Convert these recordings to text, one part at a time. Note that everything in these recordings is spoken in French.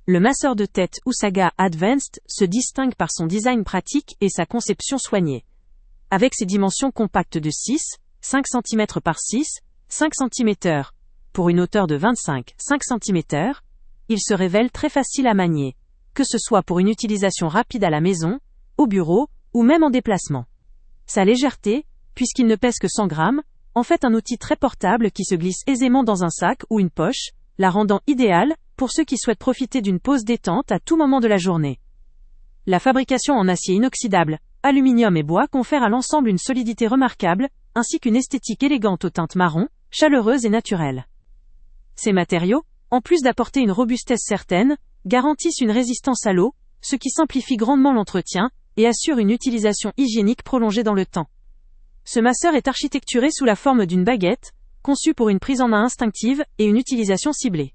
Le masseur de tête Usaga Advanced se distingue par son design pratique et sa conception soignée. Avec ses dimensions compactes de 6, 5 cm par 6, 5 cm, pour une hauteur de 25, 5 cm, il se révèle très facile à manier, que ce soit pour une utilisation rapide à la maison, au bureau, ou même en déplacement. Sa légèreté, puisqu'il ne pèse que 100 grammes, en fait un outil très portable qui se glisse aisément dans un sac ou une poche, la rendant idéale pour ceux qui souhaitent profiter d'une pause détente à tout moment de la journée. La fabrication en acier inoxydable, aluminium et bois confère à l'ensemble une solidité remarquable, ainsi qu'une esthétique élégante aux teintes marron, chaleureuse et naturelle. Ces matériaux, en plus d'apporter une robustesse certaine, garantissent une résistance à l'eau, ce qui simplifie grandement l'entretien et assure une utilisation hygiénique prolongée dans le temps. Ce masseur est architecturé sous la forme d'une baguette, conçue pour une prise en main instinctive et une utilisation ciblée.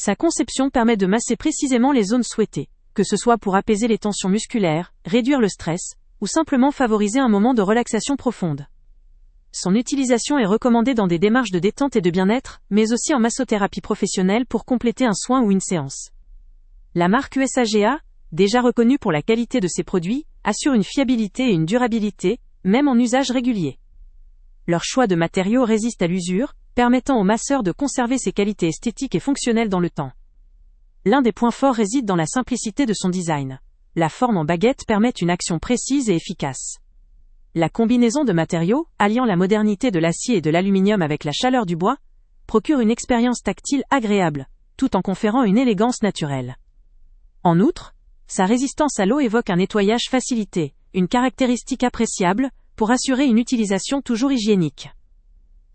Sa conception permet de masser précisément les zones souhaitées, que ce soit pour apaiser les tensions musculaires, réduire le stress, ou simplement favoriser un moment de relaxation profonde. Son utilisation est recommandée dans des démarches de détente et de bien-être, mais aussi en massothérapie professionnelle pour compléter un soin ou une séance. La marque USAGA, déjà reconnue pour la qualité de ses produits, assure une fiabilité et une durabilité, même en usage régulier. Leur choix de matériaux résiste à l'usure, permettant au masseur de conserver ses qualités esthétiques et fonctionnelles dans le temps. L'un des points forts réside dans la simplicité de son design. La forme en baguette permet une action précise et efficace. La combinaison de matériaux, alliant la modernité de l'acier et de l'aluminium avec la chaleur du bois, procure une expérience tactile agréable, tout en conférant une élégance naturelle. En outre, sa résistance à l'eau évoque un nettoyage facilité, une caractéristique appréciable, pour assurer une utilisation toujours hygiénique.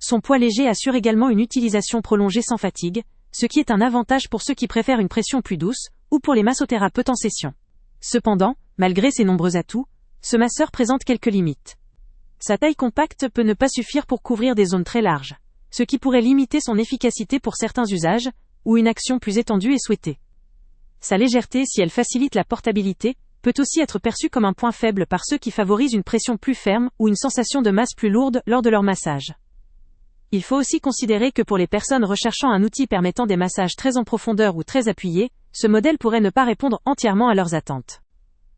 Son poids léger assure également une utilisation prolongée sans fatigue, ce qui est un avantage pour ceux qui préfèrent une pression plus douce, ou pour les massothérapeutes en session. Cependant, malgré ses nombreux atouts, ce masseur présente quelques limites. Sa taille compacte peut ne pas suffire pour couvrir des zones très larges, ce qui pourrait limiter son efficacité pour certains usages, où une action plus étendue est souhaitée. Sa légèreté, si elle facilite la portabilité, peut aussi être perçue comme un point faible par ceux qui favorisent une pression plus ferme ou une sensation de masse plus lourde lors de leur massage. Il faut aussi considérer que pour les personnes recherchant un outil permettant des massages très en profondeur ou très appuyés, ce modèle pourrait ne pas répondre entièrement à leurs attentes.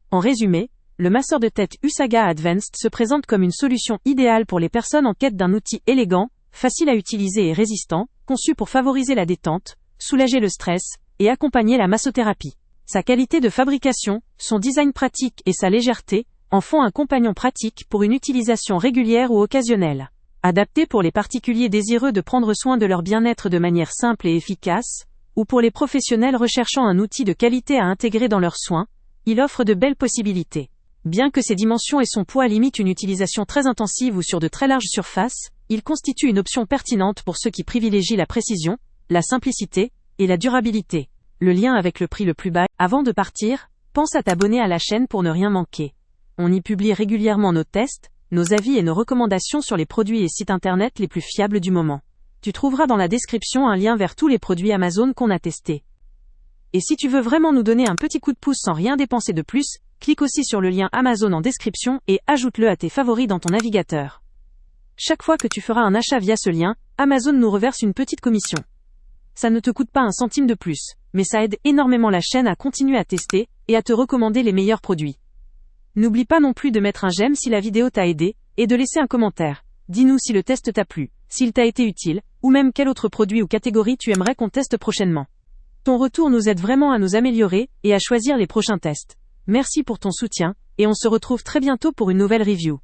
En résumé, le masseur de tête Usaga Advanced se présente comme une solution idéale pour les personnes en quête d'un outil élégant, facile à utiliser et résistant, conçu pour favoriser la détente, soulager le stress et accompagner la massothérapie. Sa qualité de fabrication, son design pratique et sa légèreté en font un compagnon pratique pour une utilisation régulière ou occasionnelle. Adapté pour les particuliers désireux de prendre soin de leur bien-être de manière simple et efficace, ou pour les professionnels recherchant un outil de qualité à intégrer dans leurs soins, il offre de belles possibilités. Bien que ses dimensions et son poids limitent une utilisation très intensive ou sur de très larges surfaces, il constitue une option pertinente pour ceux qui privilégient la précision, la simplicité et la durabilité. Le lien avec le prix le plus bas. Avant de partir, pense à t'abonner à la chaîne pour ne rien manquer. On y publie régulièrement nos tests, nos avis et nos recommandations sur les produits et sites internet les plus fiables du moment. Tu trouveras dans la description un lien vers tous les produits Amazon qu'on a testés. Et si tu veux vraiment nous donner un petit coup de pouce sans rien dépenser de plus, clique aussi sur le lien Amazon en description et ajoute-le à tes favoris dans ton navigateur. Chaque fois que tu feras un achat via ce lien, Amazon nous reverse une petite commission. Ça ne te coûte pas un centime de plus, mais ça aide énormément la chaîne à continuer à tester et à te recommander les meilleurs produits. N'oublie pas non plus de mettre un j'aime si la vidéo t'a aidé, et de laisser un commentaire. Dis-nous si le test t'a plu, s'il t'a été utile, ou même quel autre produit ou catégorie tu aimerais qu'on teste prochainement. Ton retour nous aide vraiment à nous améliorer et à choisir les prochains tests. Merci pour ton soutien, et on se retrouve très bientôt pour une nouvelle review.